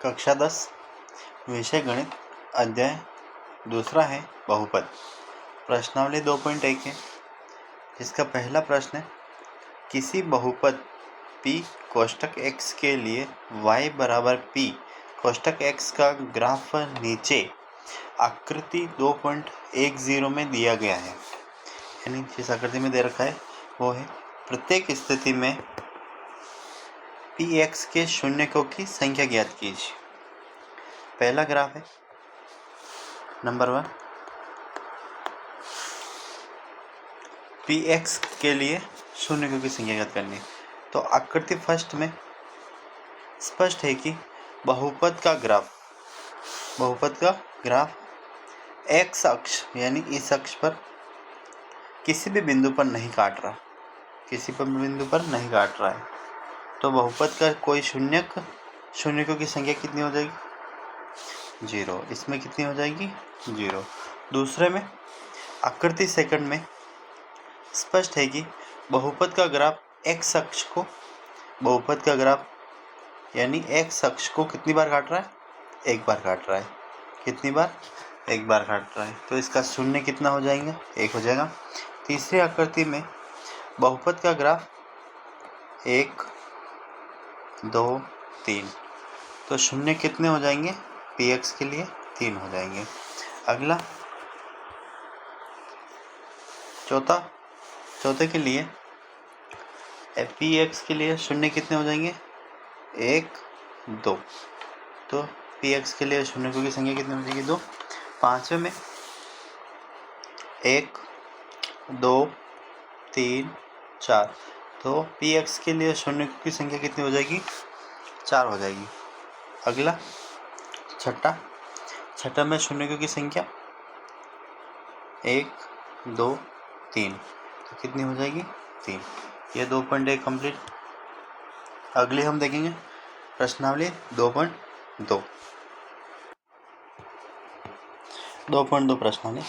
कक्षा 10 विषय गणित अध्याय दूसरा है बहुपद। प्रश्नावली 2.1 है, जिसका पहला प्रश्न है किसी बहुपद p कोष्ठक x के लिए y बराबर p कोष्ठक x का ग्राफ नीचे आकृति 2.10 में दिया गया है। यानी जिस आकृति में दे रखा है वो है प्रत्येक स्थिति में px के शून्यकों की संख्या ज्ञात कीजिए। पहला ग्राफ है नंबर 1, px के लिए शून्यकों की संख्या ज्ञात करनी है। तो आकृति फर्स्ट में स्पष्ट है कि बहुपद का ग्राफ x अक्ष यानी इस अक्ष पर किसी भी बिंदु पर नहीं काट रहा है। तो बहुपद का कोई शून्यकों की संख्या कितनी हो जाएगी? 0। इसमें कितनी हो जाएगी? 0। दूसरे में आकृति सेकंड में स्पष्ट है कि बहुपद का ग्राफ x अक्ष को कितनी बार काट रहा है? एक बार काट रहा है। कितनी बार? एक बार काट रहा है। तो इसका शून्य कितना हो जाएगा? 1 हो जाएगा। तीसरी आकृति में बहुपद का ग्राफ 1 2 3, तो शून्य कितने हो जाएंगे? px के लिए 3 हो जाएंगे। अगला चौथे के लिए px के लिए शून्य कितने हो जाएंगे? 1 2, तो px के लिए शून्यकों की संख्या कितनी हो जाएगी? 2। पांचवें में 1 2 3 4, तो px के लिए शून्यकों की संख्या कितनी हो जाएगी? 4 हो जाएगी। अगला छठा में शून्यकों की संख्या 1 2 3, तो कितनी हो जाएगी? 3। ये 2.1 कंप्लीट। अगली हम देखेंगे प्रश्नावली 2.2 प्रश्नावली।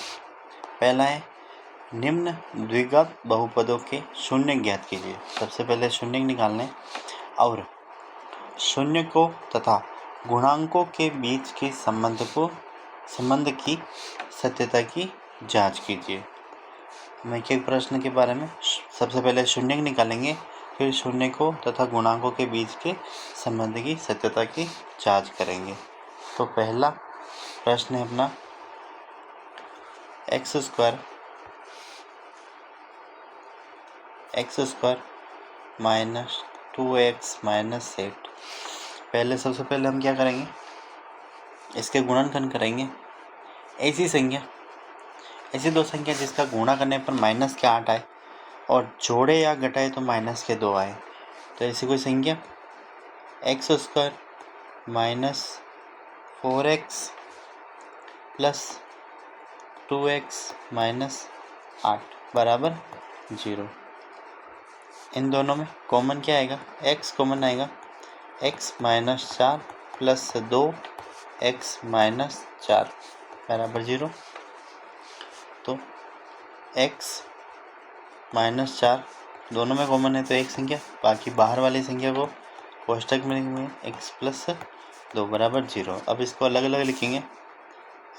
पहला है निम्न द्विघात बहुपदों के शून्य ज्ञात कीजिए। सबसे पहले शून्य निकालने और शून्य को तथा गुणांकों के बीच के संबंध की सत्यता की जांच कीजिए। हम एक प्रश्न के बारे में सबसे पहले शून्य निकालेंगे, फिर शून्य को तथा गुणांकों के बीच के संबंध की सत्यता की जांच करेंगे। तो पहला प्रश्न है अपना x square minus 2x minus 8। सबसे पहले हम क्या करेंगे? इसके गुणनखंड करेंगे। ऐसी दो संख्या जिसका गुणा करने पर माइनस के 8 आए और जोड़े या घटाए तो माइनस के 2 आए। तो ऐसी कोई संख्या x square minus 4x plus 2x minus 8 बराबर 0। इन दोनों में कॉमन क्या आएगा? x कॉमन आएगा। x minus 4 plus 2x minus 4 बराबर 0। तो x माइनस 4 दोनों में कॉमन है तो एक संख्या, बाकी बाहर वाली संख्या को कोष्ठक में लिखेंगे x प्लस 2 बराबर 0। अब इसको अलग अलग लिखेंगे।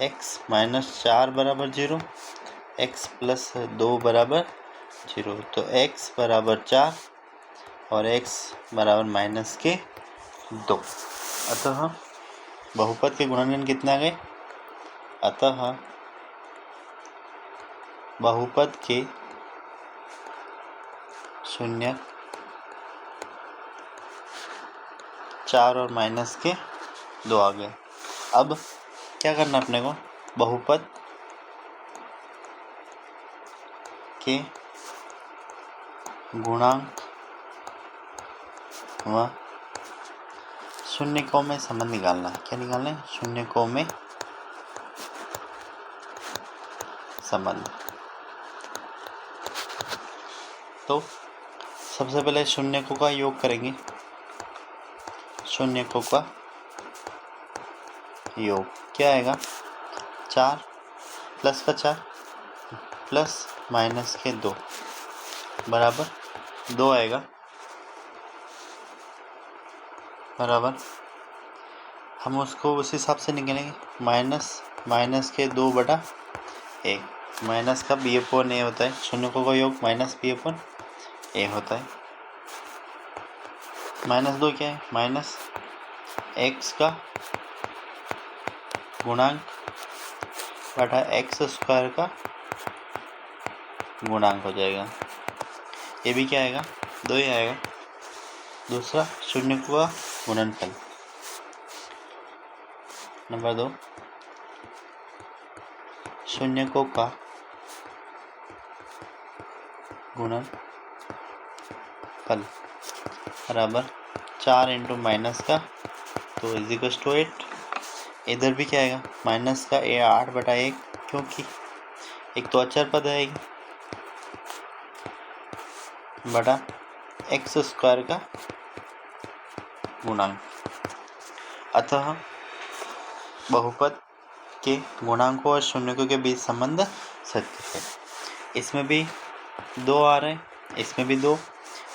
x माइनस 4 बराबर 0, x प्लस 2 बराबर 0। तो x बराबर 4 और x बराबर माइनस के 2। अतः बहुपद के गुणनखंड कितने आ गए? अतः बहुपद के शून्य 4 और माइनस के 2 आ गए। अब क्या करना अपने को? बहुपद के गुणांक व शून्यकों में संबंध निकालना है। क्या निकालना है? शून्यकों में संबंध। तो सबसे पहले शून्यकों का योग करेंगे। शून्यकों का योग क्या आएगा? 4 प्लस का 4 प्लस माइनस के 2 बराबर 2 आएगा। बराबर हम उसको उस हिसाब से निकालेंगे। माइनस के 2/1 माइनस का b अपॉन a होता है, शून्यकों का योग माइनस b अपॉन a होता है। -2 क्या है? माइनस x का गुणांक बटा x स्क्वायर का गुणांक हो जाएगा। ये भी क्या आएगा? 2 ही आएगा। दूसरा शून्यकों का गुणनफल। नंबर 2 शून्यकों का गुणनफल बराबर 4 इंटू माइनस का 2 इजिकल्स टू 8। इधर भी क्या आएगा? माइनस का 8/1 क्योंकि एक तो अचर पद आएगी बटा एक्स स्क्वायर का गुणांक। अतः बहुपद के गुणांकों और शून्यकों के बीच संबंध सत्य है। इसमें भी 2 आ रहे हैं, इसमें भी 2,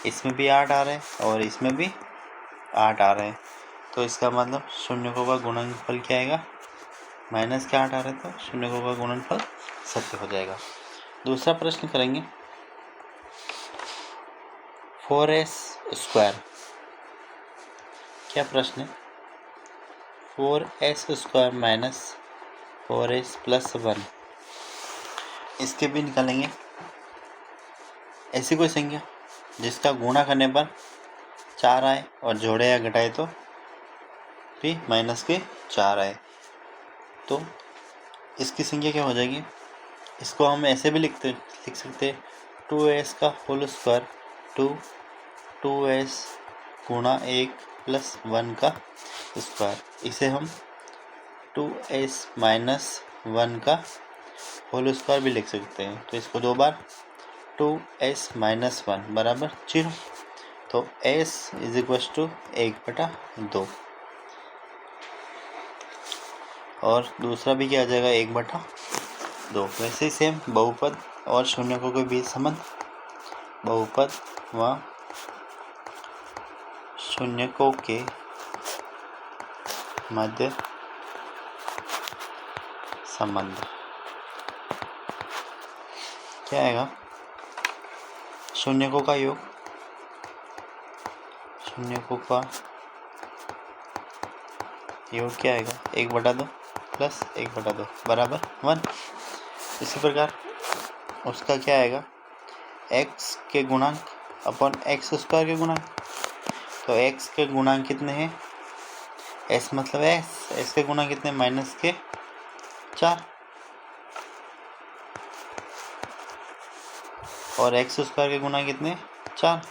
इसमें भी 8 आ रहे हैं और इसमें भी 8 आ रहे हैं। तो इसका मतलब शून्यकों का गुणनफल क्या आएगा? माइनस के 8 आ रहे हैं तो शून्यकों का गुणनफल सत्य हो जाएगा। दूसरा प्रश्न करेंगे 4s²। क्या प्रश्न है? 4s² माइनस 4s + 1 इसके भी निकालेंगे। ऐसी कोई संख्या जिसका गुणा करने पर 4 आए और जोड़े या घटाए तो भी -4 आए, तो इसकी संख्या क्या हो जाएगी? इसको हम ऐसे भी लिख सकते 2s का होल स्क्वायर 2s गुणा 1 + 1 का स्क्वायर। इसे हम 2s - 1 का होल स्क्वायर भी लिख सकते हैं। तो इसको 2 बार 2s - 1 बराबर 0। तो s = 1/2 और दूसरा भी क्या आ जाएगा? 1/2। वैसे ही सेम बहुपद और शून्यकों के बीच संबंध। बहुपद व शून्यकों के मध्य संबंध क्या आएगा? शून्यकों का योग, शून्यकों का योग क्या आएगा? 1/2 प्लस 1/2 बराबर 1। इसी प्रकार उसका क्या आएगा? x के गुणांक अपॉन x स्क्वायर के गुणांक। तो x के गुणांक कितने हैं? s मतलब s के गुणांक कितने? -4 और x स्क्वायर के गुणांक कितने? 4।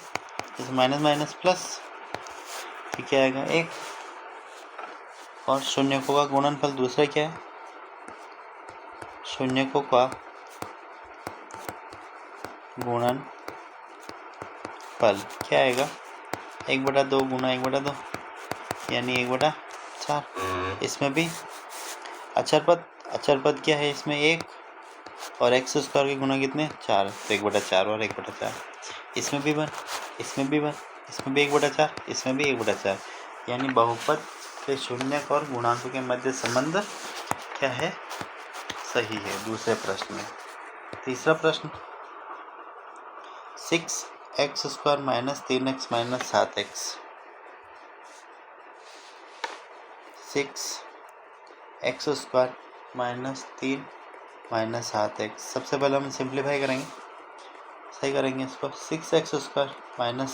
इस माइनस प्लस तो क्या आएगा? 1। और शून्यकों का गुणनफल दूसरा क्या है? शून्यकों का गुणनफल क्या आएगा? 1/2 गुणा 1/2 यानी 1/4। इसमें भी अचर पद क्या है? इसमें 1 और x स्क्वायर के गुणा कितने? 4। तो 1/4 और 1/4। इसमें भी 1, इसमें भी 1, इसमें भी 1/4, इसमें भी 1/4। यानी बहुपद के शून्यक और गुणांकों के मध्य संबंध क्या है? सही है। दूसरे प्रश्न में। तीसरा प्रश्न 6x² - 3x - 7x। 6x² - 3 - 7x। सबसे पहले हम सिंप्लीफाई करेंगे, सही करेंगे इसको। 6x² -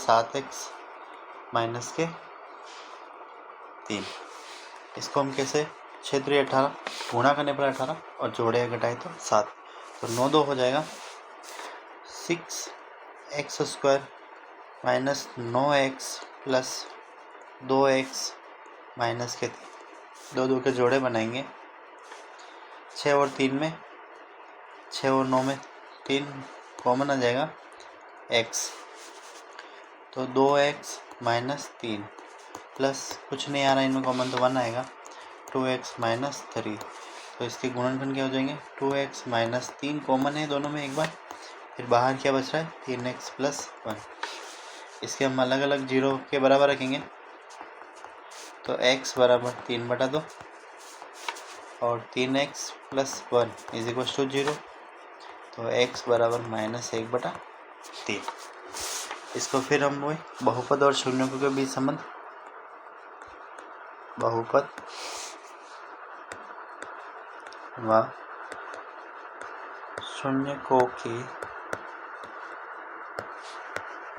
7x - 3 इसको हम कैसे? क्षेत्रीय 18 गुणा करने पर 18 और जोड़े या घटाए तो 7। तो 9 2 हो जाएगा। 6x² - 9x + 2x - 3 2 के जोड़े बनाएंगे। 6 और 3 में 6 और 9 में 3 कॉमन आ जाएगा x। तो 2x - 3 प्लस कुछ नहीं आ रहा इनमें कॉमन तो 1 आएगा 2x - 3। तो इसके गुणनफल क्या हो जाएंगे? 2x - 3 कॉमन है दोनों में एक बार, फिर बाहर क्या बच रहा है? 3x + 1। इसके हम अलग अलग 0 के बराबर रखेंगे तो x बराबर 3/2 और 3x plus 1 is equal to 0, तो x बराबर -1/3। इसको फिर हम वही बहुपद और शून्यकों के बीच संबंध, बहुपद व शून्यकों के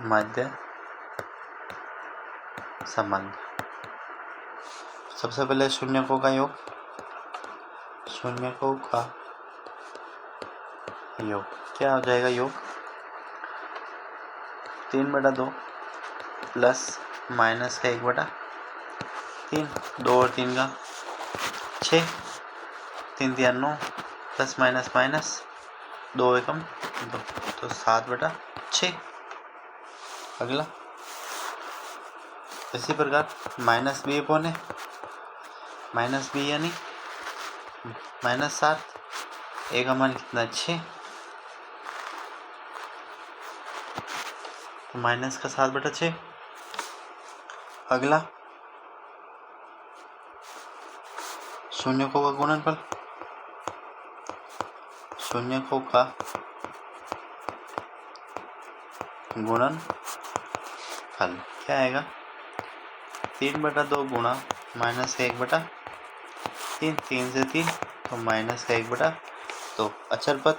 मध्य संबंध। सबसे पहले शून्यकों का योग, शून्यकों का योग क्या हो जाएगा? योग 3/2 प्लस माइनस का 1/3, 2 और 3 का 6, 3 3 9 प्लस माइनस माइनस 2 एकम 2, तो 7/6। अगला इसी प्रकार -b/, माइनस बी यानी -7, ए का मान कितना 6, तो माइनस का 7/6। अगला शून्यकों का गुणनफल, शून्यकों का गुणनफल क्या आएगा? 3/2 गुणा -1/3, 3 से 3 तो -1/2। अचर पद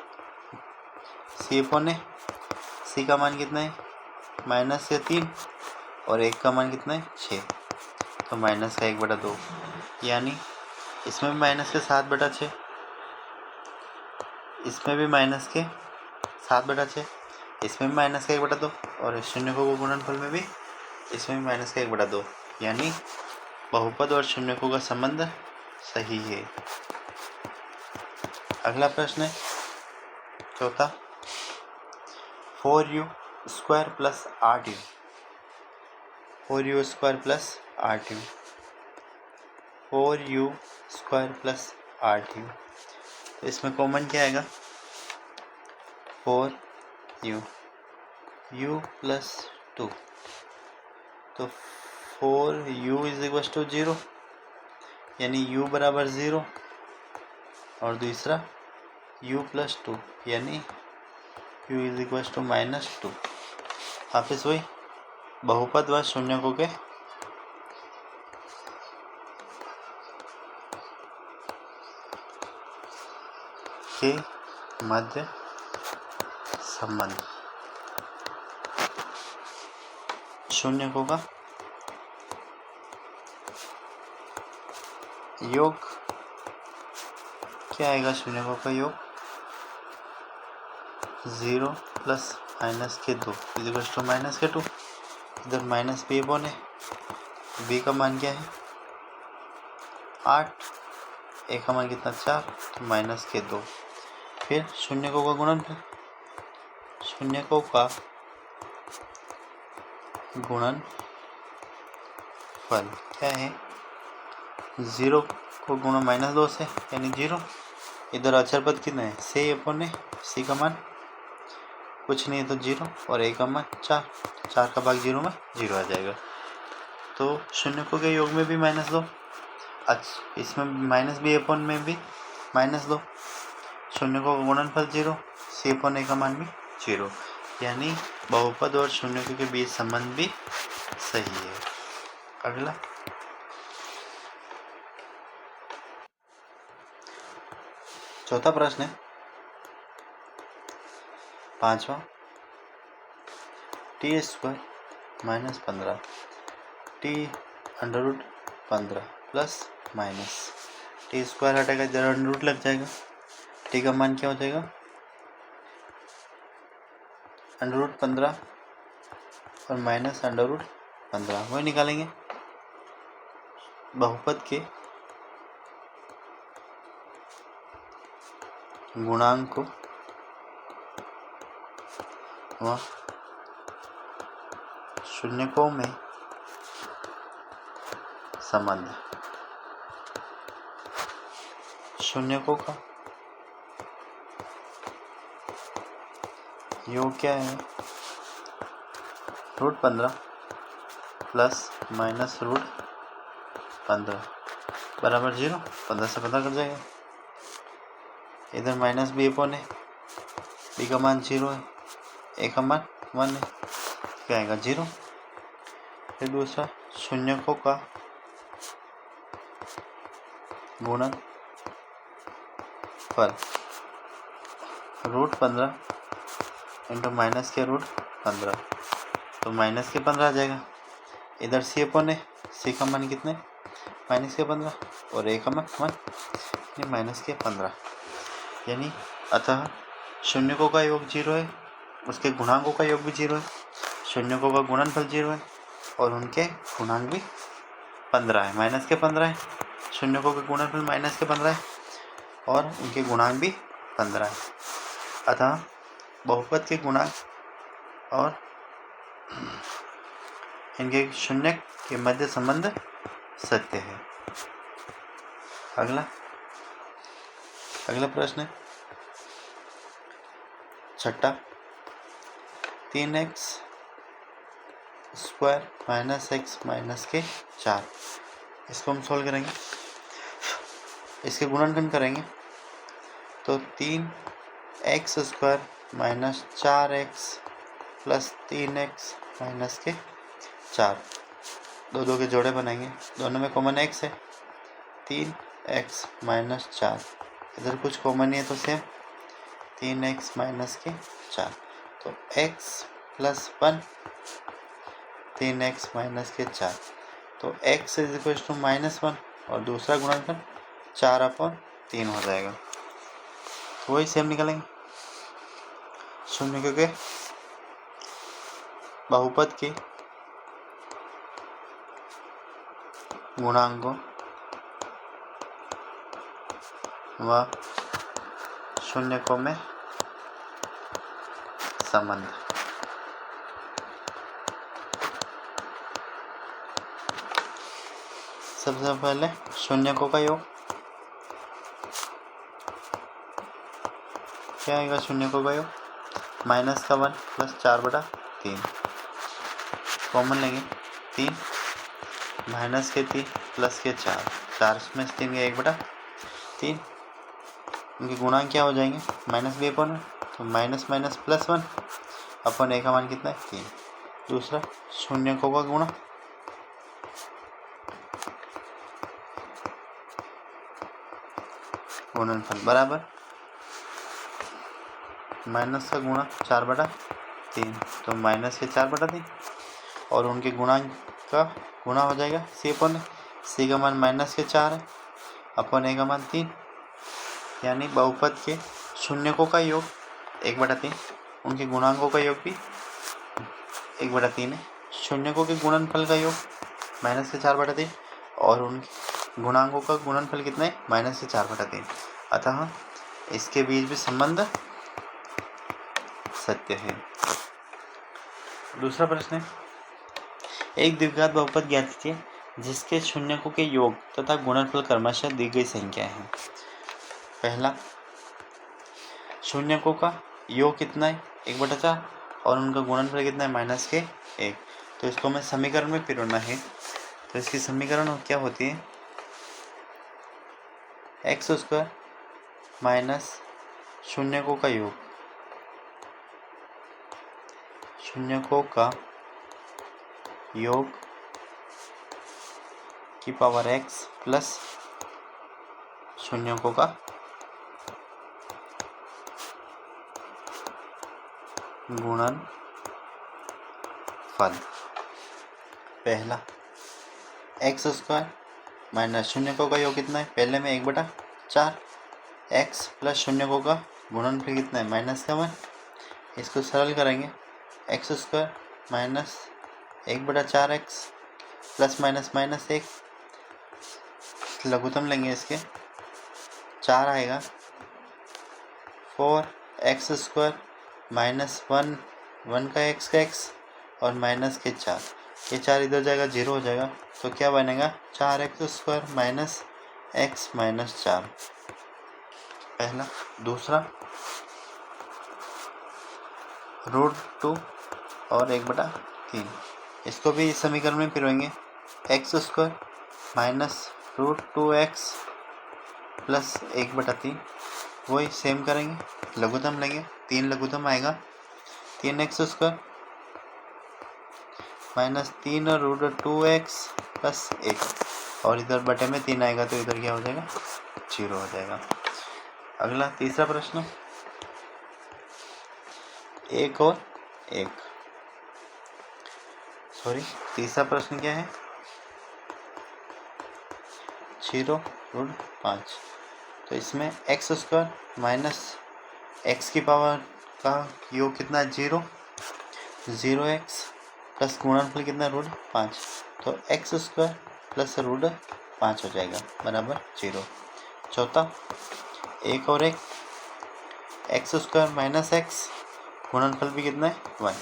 c/a, c का मान कितना है? -3 और 1 का मान कितना है? 6, तो -1/2, यानी इसमें भी माइनस के 7/6, इसमें भी माइनस के 7/6, इसमें भी माइनस का 1/2 और शून्यकों के गुणनफल में भी इसमें भी माइनस का 1/2, यानी बहुपद और शून्यकों का संबंध सही है। अगला प्रश्न है चौथा, 4u² plus 8u, 4u² plus 8u, 4u² plus 8u, तो इसमें कॉमन क्या आएगा? 4u, u प्लस 2, तो 4u इज इक्वल टू 0, यानी u बराबर 0, और दूसरा u प्लस 2 यानी u इज इक्वल टू -2। वापिस वही बहुपद व शून्यकों के मध्य संबंध। शून्यकों का योग क्या आएगा? शून्यकों का योग 0 प्लस माइनस के 2 इज इक्वल टू -2। इधर -b/, b का मान क्या है? 8, a का मान कितना? 4, तो -2। फिर शून्यकों का गुणनफल, शून्यकों का गुणनफल क्या है? 0 को गुणा -2 से यानी 0। इधर अचर पद कितना है? c/a, c का मान कुछ नहीं है तो 0 और a का मान 4, 4 का भाग 0 में 0 आ जाएगा। तो शून्यकों के योग में भी -2, इसमें -b/, में भी -2, शून्यकों का गुणनफल 0, c/a का मान भी 0, यानी बहुपद और शून्यकों के बीच संबंध भी सही है। अगला चौथा प्रश्न है पांचवा, t² -15, t √15 plus minus, t² हटेगा इधर √ लग जाएगा, t का मान क्या हो जाएगा? √15 और माइनस √15, वही निकालेंगे बहुपद के गुणांक व शून्यकों में संबंध। शून्यकों का योग क्या है? √15 प्लस माइनस 15 बराबर 0, 15 से 15 कट जाएगा। इधर माइनस बी अपॉन है, बी का मान 0 है, ए का मान 1 है, क्या आएगा 0। फिर दूसरा शून्यकों का गुणन फल √15 इंटू माइनस के √15, तो माइनस के 15 आ जाएगा। इधर सी अपॉन है, सी का मान कितने माइनस के 15 और ए का मान 1, ये माइनस के 15, यानी अतः शून्यकों का योग 0 है, उसके गुणांकों का योग भी 0 है, शून्यकों का गुणनफल 0 है और उनके गुणांक भी 15 है, माइनस के 15 है। शून्यकों का गुणनफल माइनस के 15 है और उनके गुणांक भी 15 है, अतः बहुपद के गुणांक और इनके शून्य के मध्य संबंध सत्य है। अगला प्रश्न है छठा, 3x² - x - 4, इसको हम सॉल्व करेंगे, इसके गुणनखंड करेंगे तो 3x² - 4x + 3x - 4, दो के जोड़े बनाएंगे, दोनों में कॉमन x है, 3x - 4, इधर कुछ कॉमन नहीं है तो सेम 3x - 4, तो x + 1 3x - 4, तो x = -1 और दूसरा गुणनखंड 4/3 हो जाएगा, तो वही सेम निकलेंगे। शून्य के बहुपद के गुणांकों व शून्यकों में संबंध। सबसे पहले शून्यकों का योग, क्या आएगा शून्यकों का योग, -1 + 4/3, कॉमन लेंगे 3 -3 + 4, 4 में से 3 गया 1/3, उनके गुणांक क्या हो जाएंगे -b अपॉन, तो -+1 अपन ए का मान कितना है 3। दूसरा शून्यकों का गुणा, गुणनफल बराबर माइनस का गुणा 4/3, तो माइनस के 4/3 और उनके गुणांक का गुणा हो जाएगा सी अपॉन, सी का मान -4 है अपन ए का मान 3, यानी बहुपद के शून्यकों का योग 1/3, उनके गुणांकों का योग भी 1/3 है, शून्यकों के गुणनफल का योग -4/3 और उनके गुणांकों का गुणनफल कितना है -4/3, अतः इसके बीच भी संबंध सत्य है। दूसरा प्रश्न है, एक द्विघात बहुपद ज्ञात कीजिए जिसके शून्यकों के योग तथा गुणनफल क्रमशः दी गई संख्या है। पहला, शून्यकों का योग कितना है 1/4 और उनका गुणनफल कितना है -1, तो इसको हमें समीकरण में पिरोना है, तो इसकी समीकरण क्या होती है, x² - शून्यकों का योग, शून्यकों का योग की पावर x प्लस शून्यकों का गुणनफल। पहला x² - शून्यकों का योग कितना है, पहले में 1/4, x प्लस शून्यकों का गुणनफल कितना है -1, इसको सरल करेंगे x² - 1/4x प्लस -1, लघुत्तम लेंगे इसके 4 आएगा, 4x² - 1 का x और माइनस के 4, ये 4 इधर जाएगा 0 हो जाएगा, तो क्या बनेगा 4x² - x - 4, पहला। दूसरा √2 और 1/3, इसको भी इस समीकरण में पिरोएंगे, x² -√2x प्लस 1/3, वही सेम करेंगे, लघुत्तम लेंगे, 3 लघुत्तम आएगा, 3x² -3√2x प्लस 1, और इधर बटे में 3 आएगा तो इधर क्या हो जाएगा, 0 हो जाएगा। अगला तीसरा प्रश्न, 1 और 1, सॉरी तीसरा प्रश्न क्या है, 0√5, तो इसमें x² माइनस x की पावर का योग कितना है, 0x प्लस गुणनफल कितना, √5, तो x² प्लस √5 हो जाएगा बराबर 0। चौथा, 1 और 1, x² माइनस x, गुणनफल भी कितना है, 1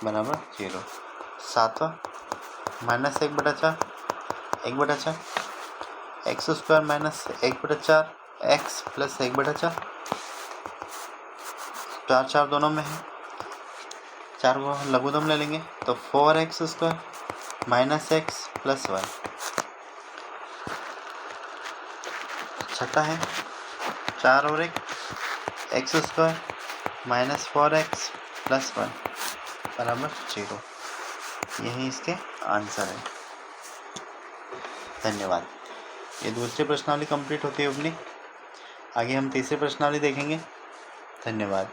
बराबर 0। सातवां, -1/4, 1/4, x² माइनस 1/4 x प्लस 1/4, 4 दोनों में है, 4 को लघुत्तम ले लेंगे तो 4x² माइनस x प्लस 1। छठा है 4 और 1, x² माइनस 4x प्लस 1 बराबर 0। यही इसके आंसर है। धन्यवाद। ये दूसरी प्रश्नावली कंप्लीट होती है अपनी। आगे हम तीसरी प्रश्नावली देखेंगे। धन्यवाद।